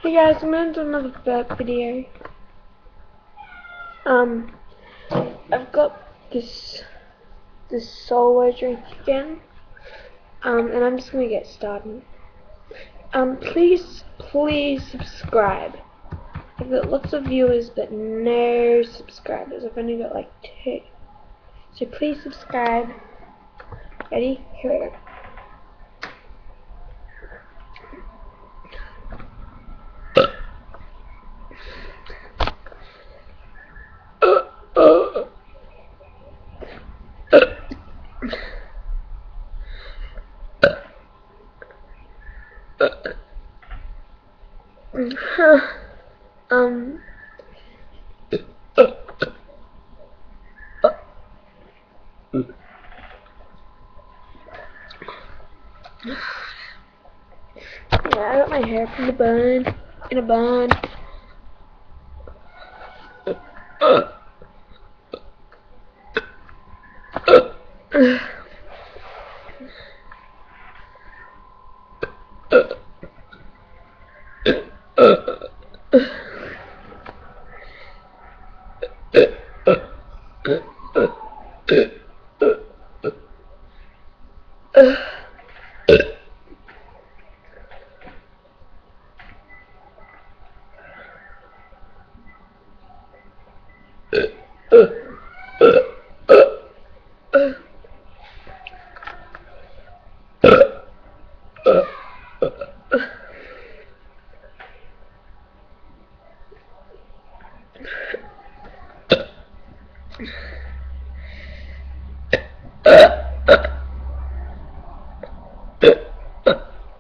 Hey guys, I'm gonna do another burp video. I've got this solo drink again. And I'm just gonna get started. Please subscribe. I've got lots of viewers but no subscribers. I've only got like 2. So please subscribe. Ready? Here we go. Yeah, I got my hair from the bun, in a bun.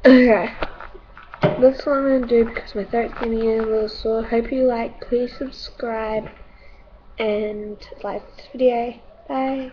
Okay, that's what I'm going to do because my throat's getting a little sore. Hope you like, please subscribe and like this video. Bye.